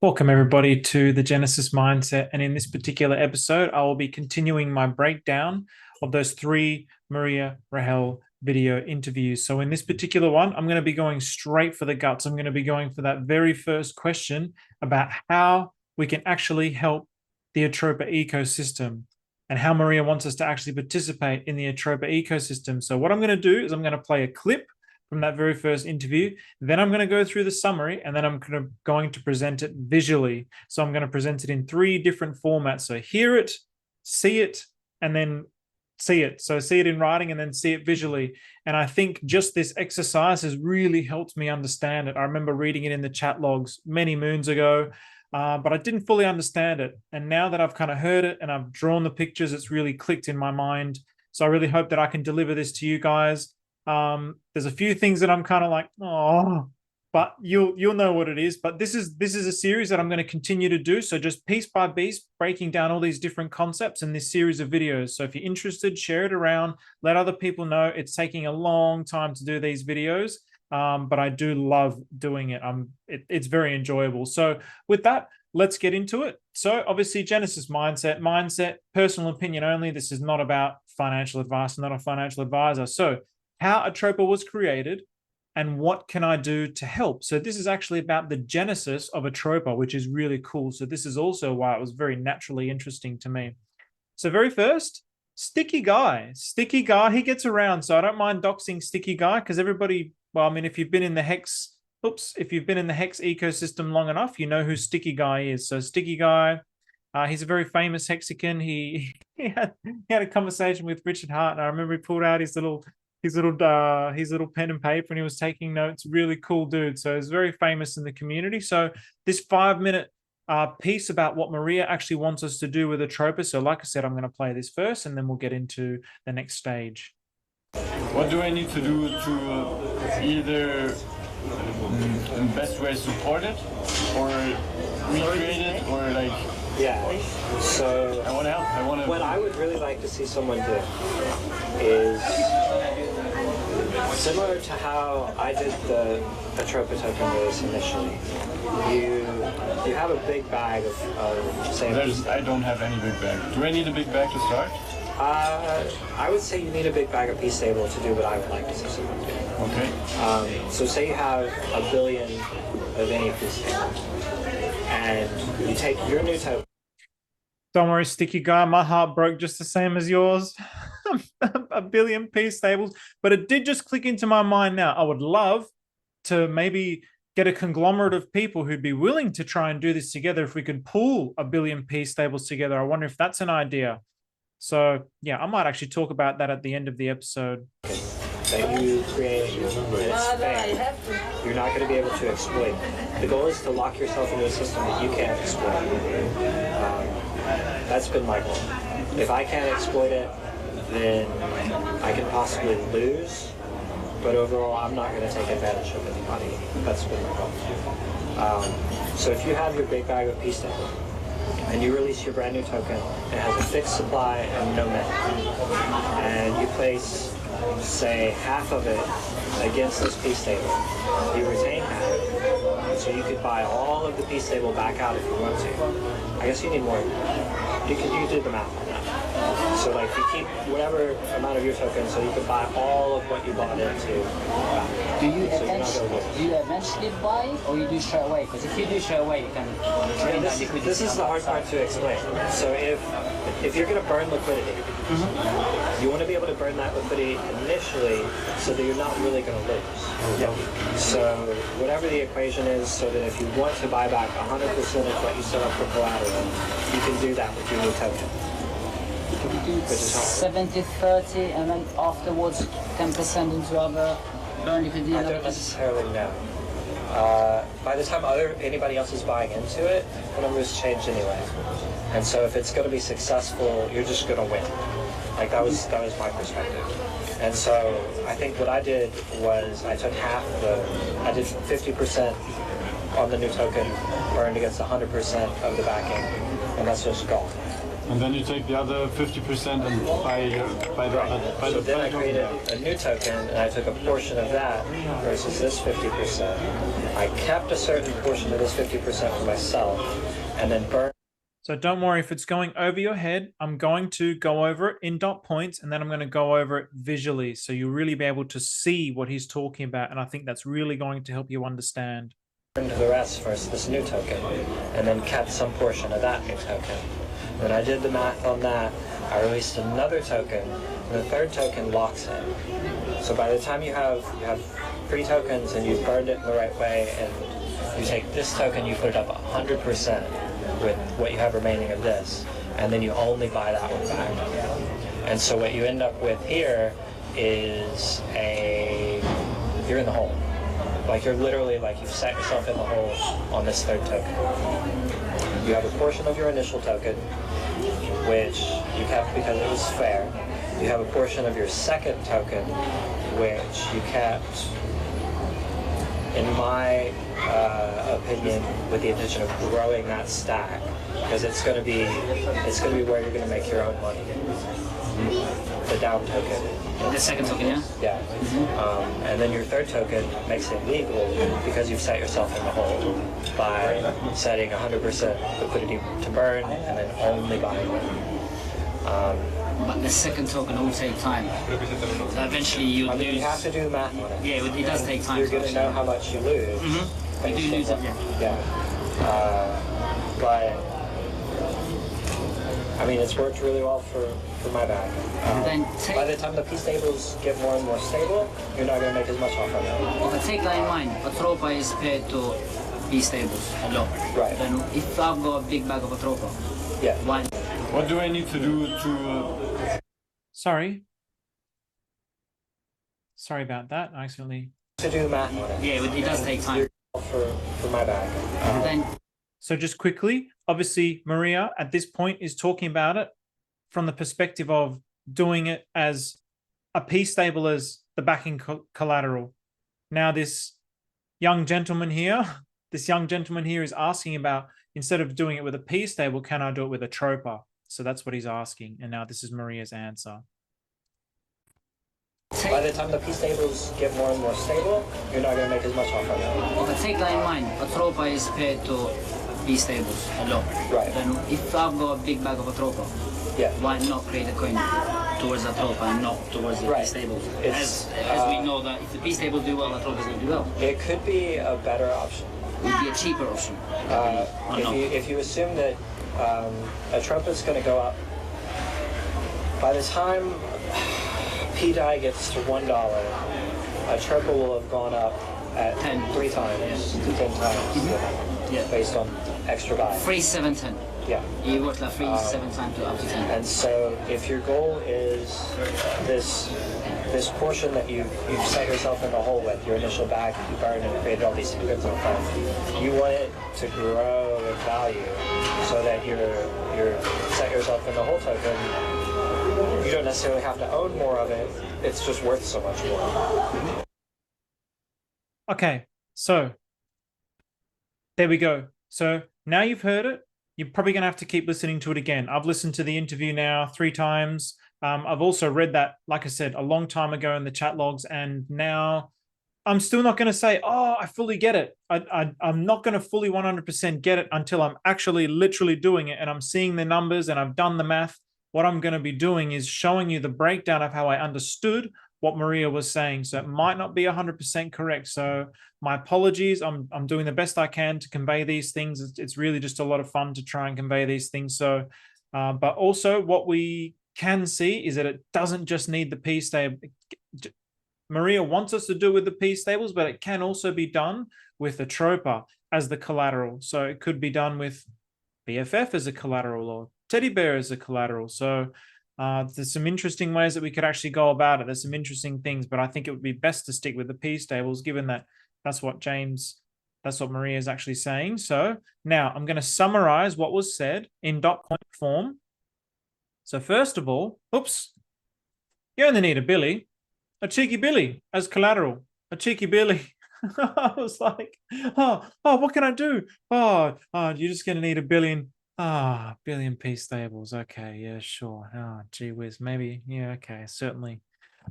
Welcome, everybody, to the Genesis Mindset. And in this particular episode, I will be continuing my breakdown of those three Maria Rahel video interviews. So, in this particular one, I'm going to be going straight for the guts. I'm going to be going for that very first question about how we can actually help the Atropa ecosystem and how Maria wants us to actually participate in the Atropa ecosystem. So, what I'm going to do is I'm going to play a clip from that very first interview. Then I'm going to go through the summary and then I'm going to present it visually. So I'm going to present it in three different formats. So hear it, see it, and then see it. So see it in writing and then see it visually. And I think just this exercise has really helped me understand it. I remember reading it in the chat logs many moons ago, but I didn't fully understand it. And now that I've kind of heard it and I've drawn the pictures, it's really clicked in my mind. So I really hope that I can deliver this to you guys. There's a few things that I'm kind of like, oh, but you'll know what it is. But this is a series that I'm going to continue to do. So just piece by piece, breaking down all these different concepts in this series of videos. So if you're interested, share it around, let other people know. It's taking a long time to do these videos, but I do love doing it. It's very enjoyable. So with that, let's get into it. So obviously, Genesis mindset, personal opinion only. This is not about financial advice. I'm not a financial advisor. So how Atropa was created, and what can I do to help? So this is actually about the genesis of Atropa, which is really cool. So this is also why it was very naturally interesting to me. So very first, Sticky Guy. Sticky Guy, he gets around. So I don't mind doxing Sticky Guy because everybody, well, I mean, if you've been in the Hex, if you've been in the Hex ecosystem long enough, you know who Sticky Guy is. So Sticky Guy, he's a very famous Hexican. He had a conversation with Richard Hart, and I remember he pulled out his little pen and paper and he was taking notes. Really cool dude. So he's very famous in the community. So this 5-minute piece about what Maria actually wants us to do with Atropa. So like I said, I'm going to play this first and then we'll get into the next stage. What do I need to do to either in the best way support it or recreate it or like? Yeah, so I want to help. What I would really like to see someone do is similar to how I did the Atropa token race initially. You have a big bag of say. I don't have any big bag. Do I need a big bag to start? I would say you need a big bag of P stable to do what I would like to see someone do. Okay. So say you have $1 billion of any P stable, and you take your new token. Don't worry, Sticky Guy. My heart broke just the same as yours. $1 billion P stables, but it did just click into my mind now. I would love to maybe get a conglomerate of people who'd be willing to try and do this together. If we could pool $1 billion P stables together, I wonder if that's an idea. So yeah, I might actually talk about that at the end of the episode. That you create and it's fair, you're not going to be able to exploit. The goal is to lock yourself into a system that you can't exploit. That's been my goal. If I can't exploit it, then I can possibly lose, but overall I'm not going to take advantage of anybody. That's been my goal. So if you have your big bag of P stable and you release your brand new token, it has a fixed supply and no mint, and you place, say, half of it against this P stable, you retain half, so you could buy all of the P stable back out if you want to. I guess you need more. You did the math on that. So like you keep whatever amount of your tokens, so you can buy all of what you bought into. Do you eventually buy or you do straight away? Because if you do straight away, you can drain that liquidity. This is the hard part to explain. So if you're going to burn liquidity, you want to be able to burn that liquidity initially so that you're not really going to lose. Yeah. So whatever the equation is, so that if you want to buy back 100% of what you set up for collateral, you can do that with your new token. Could you do 70-30 and then afterwards 10% into other burn liquidity? I don't necessarily know. By the time anybody else is buying into it, the numbers change anyway. And so if it's going to be successful, you're just going to win. Like that was my perspective. And so I think what I did was I took I did 50% on the new token, burned against 100% of the backing, and that's just golf. And then you take the other 50% and buy So then I created a new token, and I took a portion of that versus this 50%. I kept a certain portion of this 50% for myself, and then burned. So don't worry if it's going over your head. I'm going to go over it in dot points, and then I'm going to go over it visually. So you'll really be able to see what he's talking about. And I think that's really going to help you understand. To the rest versus this new token, and then kept some portion of that new token. When I did the math on that, I released another token, and the third token locks it. So by the time you have 3 tokens and you've burned it in the right way, and you take this token, you put it up 100% with what you have remaining of this, and then you only buy that one back. And so what you end up with here is you're in the hole. Like you're literally like you've set yourself in the hole on this third token. You have a portion of your initial token, which you kept because it was fair. You have a portion of your second token, which you kept, in my opinion, with the intention of growing that stack, because it's going to be where you're going to make your own money. The down token. The second token, yeah? Yeah. And then your third token makes it legal because you've set yourself in the hole by setting 100% liquidity to burn and then only buying it. But the second token will take time. So eventually you lose. You have to do the math on it. Yeah, it does take time. You're going to know how much you lose. You do lose it, yeah. Yeah. But I mean, it's worked really well for my bag. By the time the P stables get more and more stable, you're not going to make as much off of it. But take that in mind, Atropa is paired to P stables a lot. Right. Then if I've got a big bag of Atropa, yeah. Why? What do I need to do to... Sorry about that. I accidentally... To do the math on it. Yeah, it does take time. For my bag. So just quickly, obviously Maria at this point is talking about it from the perspective of doing it as a P stable as the backing collateral. Now this young gentleman here is asking about, instead of doing it with a P stable, can I do it with a Atropa? So that's what he's asking. And now this is Maria's answer. By the time the P stables get more and more stable, you're not going to make as much off of it. But take that in mind, Atropa is paired to P stables a lot. Right. Then if I've got a big bag of Atropa, yeah. Why not create a coin towards Atropa and not towards the P stables? As we know that if the P stables do well, Atropa is going to do well. It could be a better option. It would be a cheaper option. If you assume that Atropa is going to go up, by the time P die gets to $1, Atropa will have gone up at 3 times to 10 times, Yeah. based on extra buy. 3, 7, 10. Yeah. You work like 3, 7 times to up to 10. And so, if your goal is this portion that you've set yourself in the hole with, your initial bag, you burned and created all these tokens on front, you want it to grow in value so that you're set yourself in the hole token. You don't necessarily have to own more of it. It's just worth so much more. Okay, so there we go. So now you've heard it. You're probably going to have to keep listening to it again. I've listened to the interview now 3 times. I've also read that, like I said, a long time ago in the chat logs, and now I'm still not going to say, oh, I fully get it. I'm not going to fully 100% get it until I'm actually literally doing it and I'm seeing the numbers and I've done the math. What I'm going to be doing is showing you the breakdown of how I understood what Maria was saying. So it might not be 100% correct. So my apologies. I'm doing the best I can to convey these things. It's really just a lot of fun to try and convey these things. So, but also what we can see is that it doesn't just need the P stable. Maria wants us to do with the P stables, but it can also be done with Atropa as the collateral. So it could be done with BFF as a collateral or teddy bear as a collateral. So there's some interesting ways that we could actually go about it. There's some interesting things, but I think it would be best to stick with the P stables, given that that's what Maria is actually saying. So now I'm going to summarize what was said in dot point form. So first of all, you only need a cheeky billy as collateral, a cheeky billy. I was like, oh, what can I do? Oh, you're just going to need $1 billion. billion P stables. Okay, yeah, sure. Oh, gee whiz, maybe. Yeah, okay, certainly.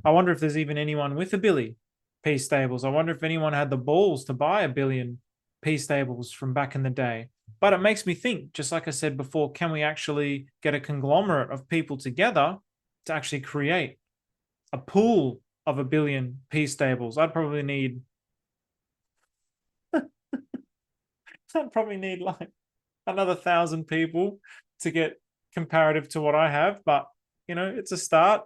I wonder if there's even anyone with a billy P stables. I wonder if anyone had the balls to buy a billion P stables from back in the day. But it makes me think, just like I said before, can we actually get a conglomerate of people together to actually create a pool of a billion P stables? I'd probably need like another 1,000 people to get comparative to what I have, but it's a start.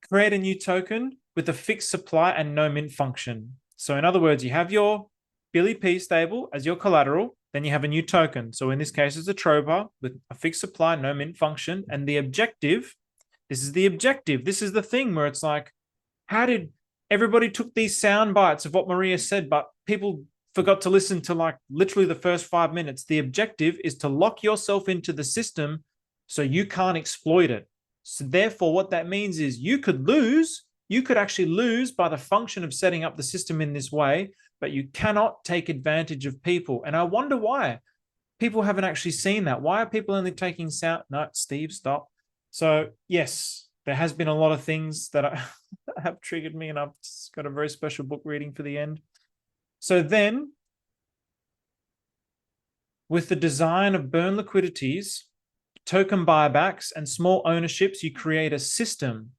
Create a new token with a fixed supply and no mint function. So in other words, you have your Billy P stable as your collateral, then you have a new token. So in this case, it's Atropa with a fixed supply, no mint function. And the objective, this is the objective. This is the thing where it's like, how did everybody took these sound bites of what Maria said, but people forgot to listen to like literally the first 5 minutes. The objective is to lock yourself into the system so you can't exploit it. So therefore, what that means is you could lose. You could actually lose by the function of setting up the system in this way, but you cannot take advantage of people. And I wonder why people haven't actually seen that. Why are people only taking sound? No, Steve, stop. So yes, there has been a lot of things that have triggered me, and I've got a very special book reading for the end. So then, with the design of burn liquidities, token buybacks, and small ownerships, you create a system.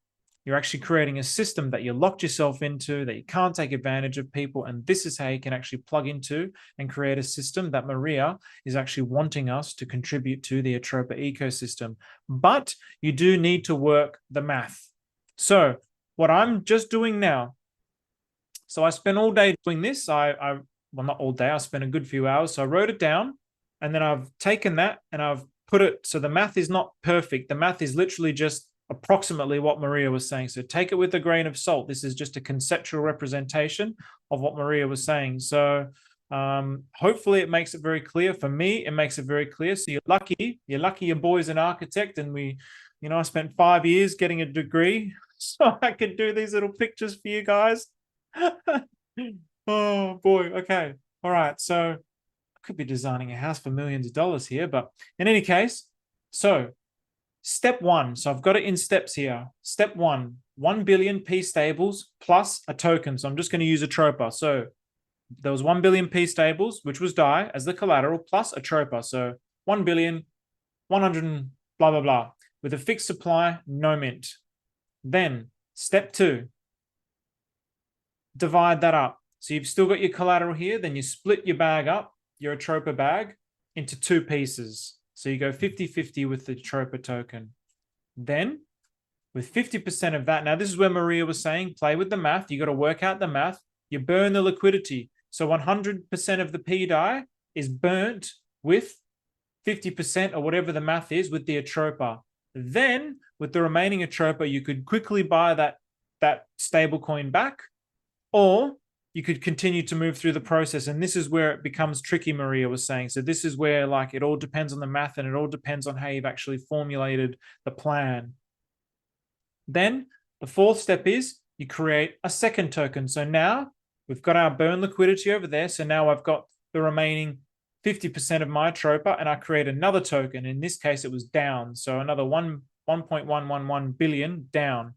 You're actually creating a system that you locked yourself into, that you can't take advantage of people. And this is how you can actually plug into and create a system that Maria is actually wanting us to contribute to the Atropa ecosystem. But you do need to work the math. So what I'm just doing now, so I spent all day doing this. Well, not all day. I spent a good few hours. So I wrote it down, and then I've taken that and I've put it. So the math is not perfect. The math is literally just approximately what Maria was saying. So take it with a grain of salt. This is just a conceptual representation of what Maria was saying. So hopefully it makes it very clear. For me, it makes it very clear. So you're lucky your boy's an architect, and I spent 5 years getting a degree so I could do these little pictures for you guys. Oh boy. Okay. All right. So I could be designing a house for millions of dollars here, but in any case, so step one. So I've got it in steps here. Step one, 1 billion P stables plus a token. So I'm just going to use Atropa. So there was 1 billion P stables, which was DAI as the collateral, plus Atropa. So 1 billion, 100 blah, blah, blah, with a fixed supply, no mint. Then step two, divide that up. So you've still got your collateral here. Then you split your bag up, your Atropa bag, into 2 pieces. So you go 50-50 with the Atropa token. Then with 50% of that, now this is where Maria was saying, play with the math. You got to work out the math. You burn the liquidity. So 100% of the P DAI is burnt with 50% or whatever the math is with the Atropa. Then with the remaining Atropa, you could quickly buy that stable coin back, or you could continue to move through the process. And this is where it becomes tricky, Maria was saying. So this is where like it all depends on the math, and it all depends on how you've actually formulated the plan. Then the fourth step is you create a second token. So now we've got our burn liquidity over there. So now I've got the remaining 50% of my Atropa, and I create another token. In this case, it was down. So another 1.111 billion down.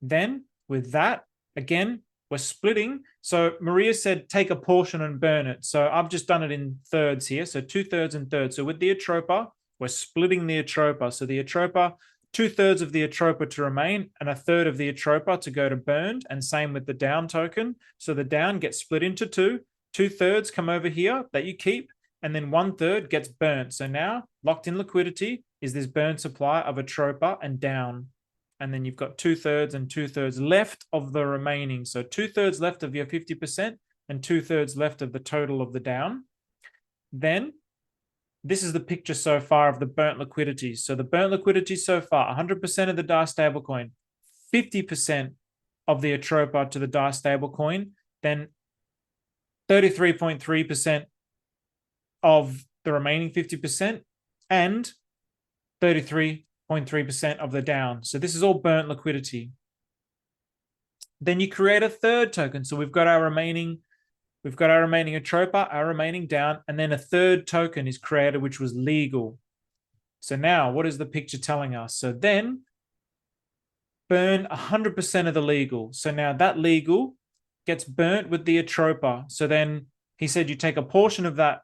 Then with that, again, we're splitting. So Maria said, take a portion and burn it. So I've just done it in thirds here. So 2/3 and thirds. So with the Atropa, we're splitting the Atropa. So the Atropa, 2/3 of the Atropa to remain, and 1/3 of the Atropa to go to burned. And same with the down token. So the down gets split into 2. 2/3 come over here that you keep, and then 1/3 gets burnt. So now locked in liquidity is this burn supply of Atropa and down. And then you've got 2/3 and 2/3 left of the remaining. So 2/3 left of your 50% and 2/3 left of the total of the down. Then this is the picture so far of the burnt liquidity. So the burnt liquidity so far, 100% of the DAI stablecoin, 50% of the Atropa to the DAI stablecoin, then 33.3% of the remaining 50%, and 33.3% of the down. So this is all burnt liquidity. Then you create a third token. So we've got our remaining We've got our remaining Atropa, our remaining down, and then a third token is created, which was legal. So now what is the picture telling us? So then burn 100% of the legal. So now that legal gets burnt with the Atropa. So then he said you take a portion of that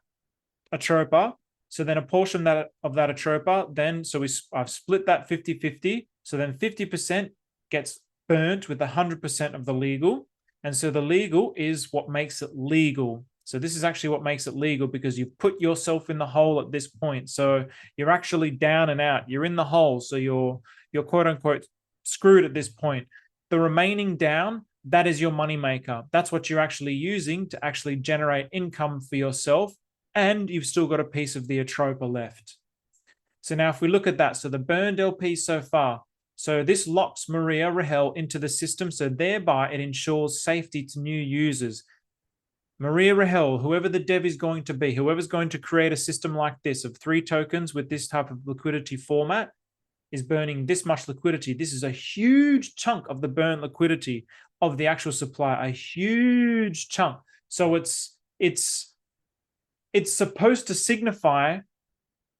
Atropa. So then a portion of that Atropa, then, so I've split that 50-50. So then 50% gets burnt with 100% of the legal. And so the legal is what makes it legal. So this is actually what makes it legal, because you've put yourself in the hole at this point. So you're actually down and out. You're in the hole. So you're quote unquote screwed at this point. The remaining down, that is your money maker. That's what you're actually using to actually generate income for yourself. And you've still got a piece of the Atropa left. So now if we look at that, so the burned LP so far, so this locks mariarahel into the system. So thereby it ensures safety to new users. mariarahel, whoever the dev is going to be, whoever's going to create a system like this of 3 tokens with this type of liquidity format, is burning this much liquidity. This is a huge chunk of the burnt liquidity of the actual supply, a huge chunk. So it's supposed to signify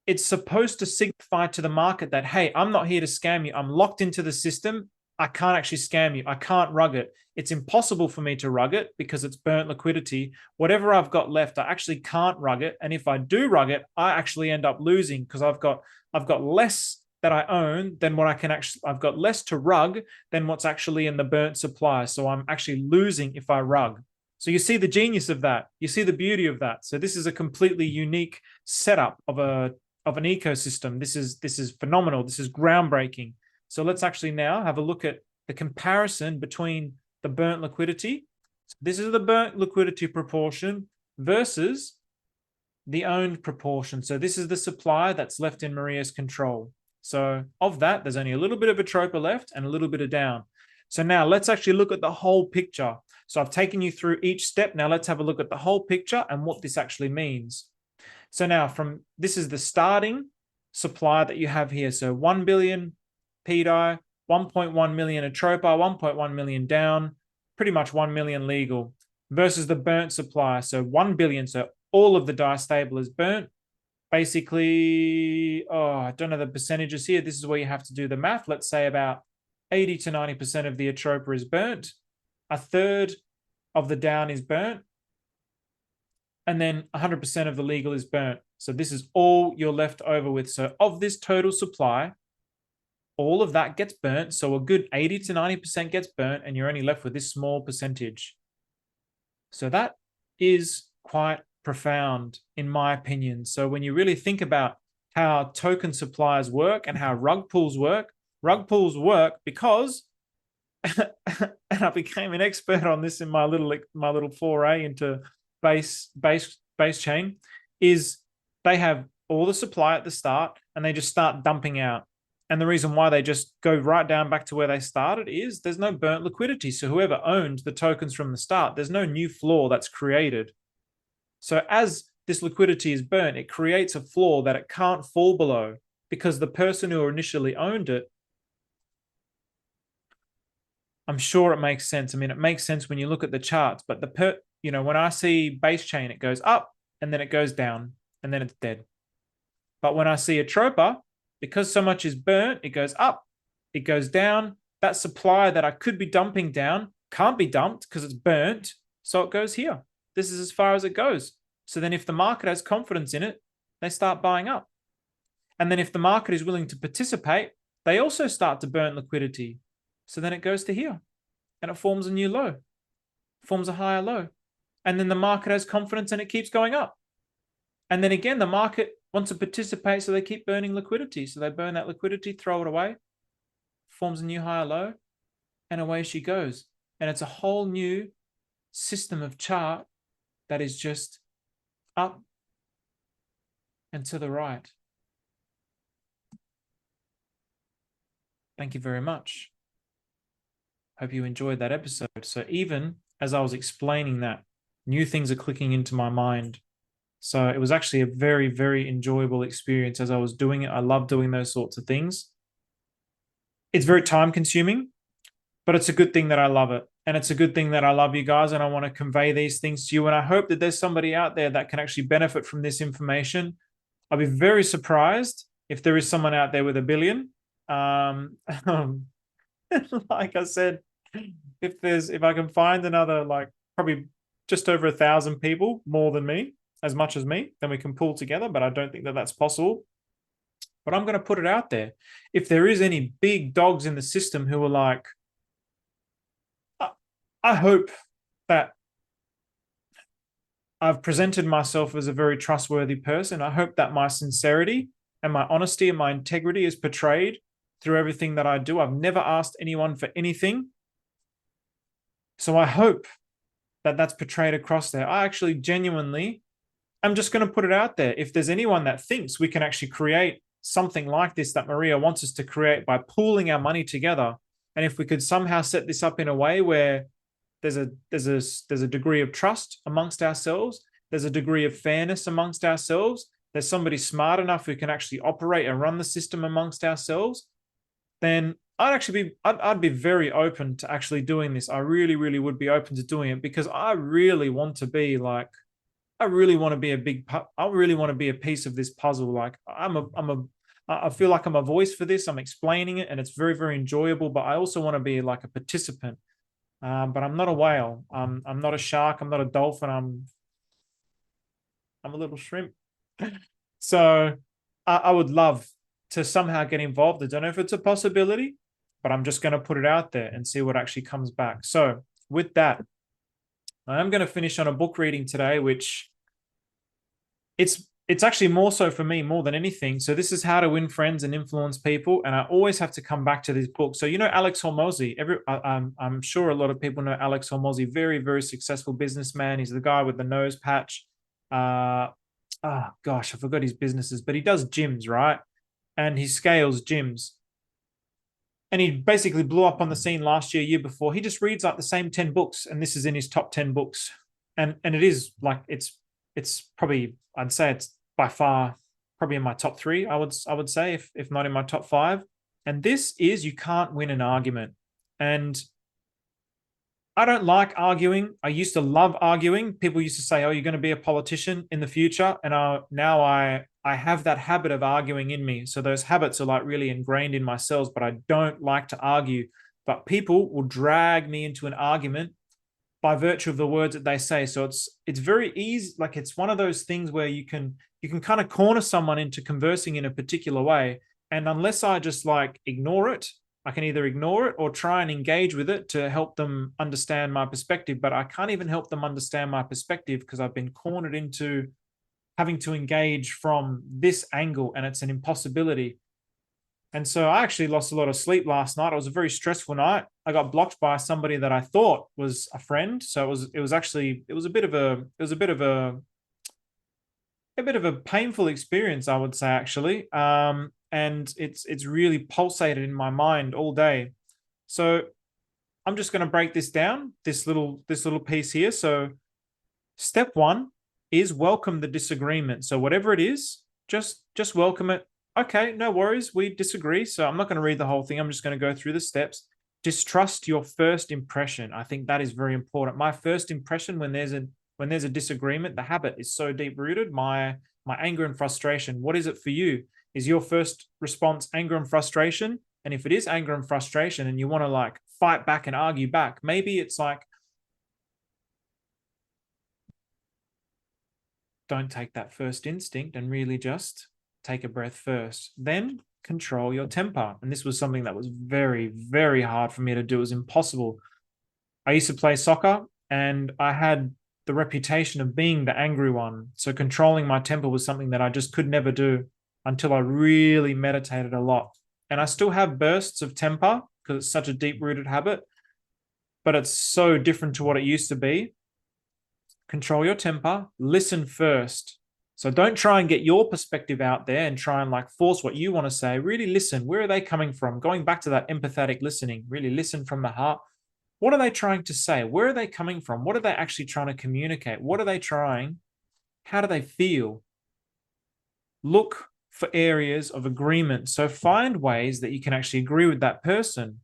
to the market that, hey, I'm not here to scam you. I'm locked into the system. I can't actually scam you. I can't rug it. It's impossible for me to rug it because it's burnt liquidity. Whatever I've got left, I actually can't rug it. And if I do rug it, I actually end up losing because I've got less that I own than what I can actually, I've got less to rug than what's actually in the burnt supply. So I'm actually losing if I rug. So you see the genius of that. You see the beauty of that. So this is a completely unique setup of an ecosystem. This is phenomenal. This is groundbreaking. So let's actually now have a look at the comparison between the burnt liquidity. So this is the burnt liquidity proportion versus the owned proportion. So this is the supply that's left in Maria's control. So of that, there's only a little bit of Atropa left and a little bit of down. So now let's actually look at the whole picture. So I've taken you through each step. Now let's have a look at the whole picture and what this actually means. So now this is the starting supply that you have here. So 1 billion PDI, 1.1 million Atropa, 1.1 million down, pretty much 1 million legal versus the burnt supply. So 1 billion. So all of the die stable is burnt. Basically, I don't know the percentages here. This is where you have to do the math. Let's say about 80 to 90% of the Atropa is burnt. A third of the down is burnt. And then 100% of the legal is burnt. So this is all you're left over with. So of this total supply, all of that gets burnt. So a good 80 to 90% gets burnt, and you're only left with this small percentage. So that is quite profound, in my opinion. So when you really think about how token suppliers work and how rug pools work because and I became an expert on this in my little foray into base chain, is they have all the supply at the start and they just start dumping out. And the reason why they just go right down back to where they started is there's no burnt liquidity. So whoever owned the tokens from the start, there's no new floor that's created. So as this liquidity is burnt, it creates a floor that it can't fall below because the person who initially owned it, I'm sure it makes sense. I mean, it makes sense when you look at the charts, but when I see base chain, it goes up and then it goes down and then it's dead. But when I see Atropa, because so much is burnt, it goes up, it goes down. That supply that I could be dumping down can't be dumped because it's burnt. So it goes here. This is as far as it goes. So then if the market has confidence in it, they start buying up. And then if the market is willing to participate, they also start to burn liquidity. So then it goes to here and it forms a new low, forms a higher low. And then the market has confidence and it keeps going up. And then again, the market wants to participate, so they keep burning liquidity. So they burn that liquidity, throw it away, forms a new higher low, and away she goes. And it's a whole new system of chart that is just up and to the right. Thank you very much. Hope you enjoyed that episode. So even as I was explaining that, new things are clicking into my mind. So it was actually a very, very enjoyable experience as I was doing it. I love doing those sorts of things. It's very time consuming, but it's a good thing that I love it. And it's a good thing that I love you guys and I want to convey these things to you. And I hope that there's somebody out there that can actually benefit from this information. I'll be very surprised if there is someone out there with 1 billion. Like I said, if I can find another, like, probably just over 1,000 people, more than me, as much as me, then we can pull together. But I don't think that that's possible. But I'm going to put it out there. If there is any big dogs in the system who are like, I hope that I've presented myself as a very trustworthy person. I hope that my sincerity and my honesty and my integrity is portrayed through everything that I do. I've never asked anyone for anything. So I hope that that's portrayed across there. I actually genuinely, I'm just going to put it out there. If there's anyone that thinks we can actually create something like this that Maria wants us to create by pooling our money together, and if we could somehow set this up in a way where there's a degree of trust amongst ourselves, there's a degree of fairness amongst ourselves, there's somebody smart enough who can actually operate and run the system amongst ourselves, then I'd be very open to actually doing this. I really, really would be open to doing it, because I really want to be like, I really want to be I really want to be a piece of this puzzle. Like I feel like I'm a voice for this. I'm explaining it and it's very, very enjoyable, but I also want to be like a participant. But I'm not a whale. I'm not a shark. I'm not a dolphin. I'm a little shrimp. So I would love to somehow get involved. I don't know if it's a possibility, but I'm just going to put it out there and see what actually comes back. So with that, I'm going to finish on a book reading today, which it's actually more so for me more than anything. So this is How to Win Friends and Influence People, and I always have to come back to this book. So you know Alex Hormozi. I'm sure a lot of people know Alex Hormozi. Very, very successful businessman. He's the guy with the nose patch. Oh gosh, I forgot his businesses, but he does gyms, right? And he scales gyms. And he basically blew up on the scene last year before. He just reads like the same 10 books, and this is in his top 10 books. And it is like it's probably, I'd say it's by far probably in my top 3, I would say, if not in my top 5. And this is You Can't Win an Argument. And I don't like arguing. I used to love arguing. People used to say, oh, you're going to be a politician in the future. And now I have that habit of arguing in me. So those habits are like really ingrained in my cells, but I don't like to argue. But people will drag me into an argument by virtue of the words that they say. So it's very easy. Like, it's one of those things where you can kind of corner someone into conversing in a particular way. And unless I just like ignore it, I can either ignore it or try and engage with it to help them understand my perspective. But I can't even help them understand my perspective because I've been cornered into having to engage from this angle, and it's an impossibility. And so I actually lost a lot of sleep last night. It was a very stressful night. I got blocked by somebody that I thought was a friend. So it was a bit of a painful experience, I would say, actually. And it's really pulsated in my mind all day. So I'm just going to break this down, this little piece here. So step 1 is welcome the disagreement. So whatever it is, just welcome it. Okay, no worries, we disagree. So I'm not going to read the whole thing. I'm just going to go through the steps. Distrust your first impression. I think that is very important. My first impression when there's a disagreement, the habit is so deep rooted. My anger and frustration. What is it for you? Is your first response anger and frustration? And if it is anger and frustration and you want to like fight back and argue back, maybe it's like, don't take that first instinct and really just take a breath first. Then control your temper. And this was something that was very, very hard for me to do. It was impossible. I used to play soccer and I had the reputation of being the angry one. So controlling my temper was something that I just could never do until I really meditated a lot. And I still have bursts of temper because it's such a deep-rooted habit, but it's so different to what it used to be. Control your temper, listen first. So don't try and get your perspective out there and try and like force what you want to say. Really listen. Where are they coming from? Going back to that empathetic listening, really listen from the heart. What are they trying to say? Where are they coming from? What are they actually trying to communicate? What are they trying? How do they feel? Look for areas of agreement. So find ways that you can actually agree with that person.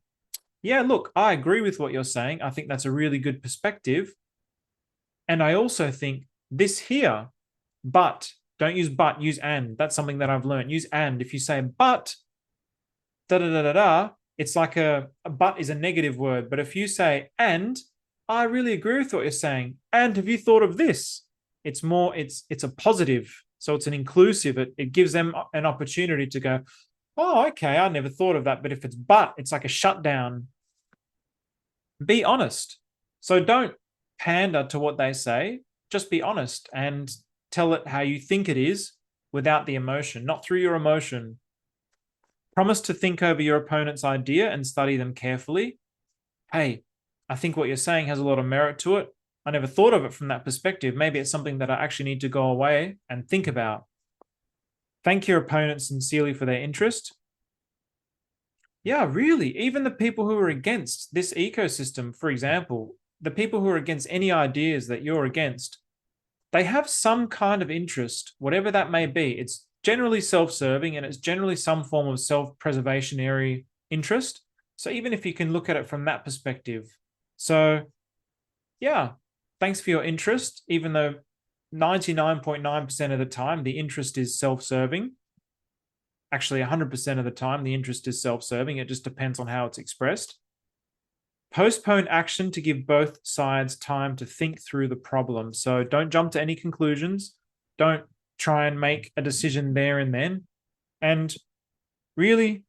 yeah, look, I agree with what you're saying. I think that's a really good perspective. And I also think this here, but, don't use but, use and. That's something that I've learned. Use and. If you say but, da da da da da, it's like a but is a negative word. But if you say and, I really agree with what you're saying. And have you thought of this? It's more, it's a positive. So it's an inclusive. It gives them an opportunity to go, oh, okay, I never thought of that. But if it's but, it's like a shutdown. Be honest. So don't pander to what they say. Just be honest and tell it how you think it is without the emotion, not through your emotion. Promise to think over your opponent's idea and study them carefully. Hey, I think what you're saying has a lot of merit to it. I never thought of it from that perspective. Maybe it's something that I actually need to go away and think about. Thank your opponent sincerely for their interest. Yeah, really. Even the people who are against this ecosystem, for example, the people who are against any ideas that you're against, they have some kind of interest, whatever that may be. It's generally self-serving and it's generally some form of self-preservationary interest. So even if you can look at it from that perspective. So yeah, thanks for your interest, even though 99.9% of the time, the interest is self-serving. Actually, 100% of the time, the interest is self-serving. It just depends on how it's expressed. Postpone action to give both sides time to think through the problem. So don't jump to any conclusions. Don't try and make a decision there and then. And really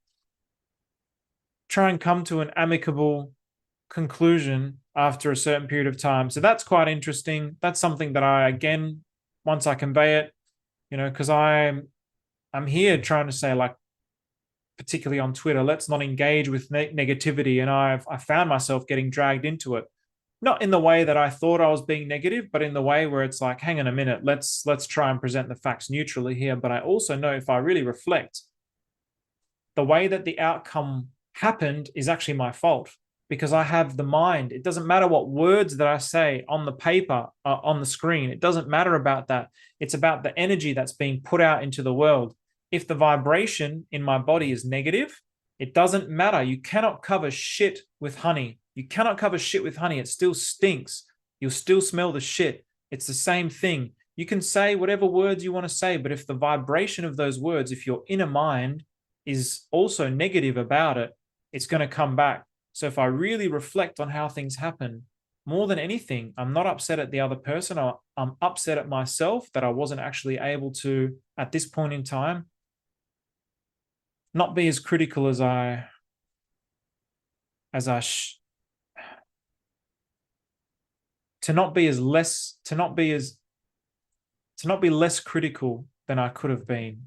try and come to an amicable conclusion after a certain period of time. So that's quite interesting. That's something that I, again, once I convey it, because I'm here trying to say, like, particularly on Twitter, let's not engage with negativity. And I found myself getting dragged into it, not in the way that I thought I was being negative, but in the way where it's like, hang on a minute, let's try and present the facts neutrally here. But I also know if I really reflect, the way that the outcome happened is actually my fault because I have the mind. It doesn't matter what words that I say on the paper, on the screen. It doesn't matter about that. It's about the energy that's being put out into the world. If the vibration in my body is negative, it doesn't matter. You cannot cover shit with honey. You cannot cover shit with honey. It still stinks. You'll still smell the shit. It's the same thing. You can say whatever words you want to say, but if the vibration of those words, if your inner mind is also negative about it, it's going to come back. So if I really reflect on how things happen, more than anything, I'm not upset at the other person. I'm upset at myself that I wasn't actually able to, at this point in time, not be as critical as to not be less critical than I could have been.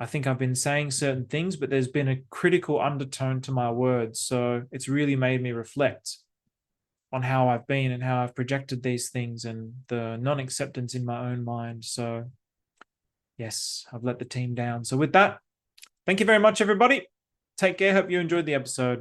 I think I've been saying certain things, but there's been a critical undertone to my words. So it's really made me reflect on how I've been and how I've projected these things and the non-acceptance in my own mind. So yes, I've let the team down. So with that, thank you very much, everybody. Take care. Hope you enjoyed the episode.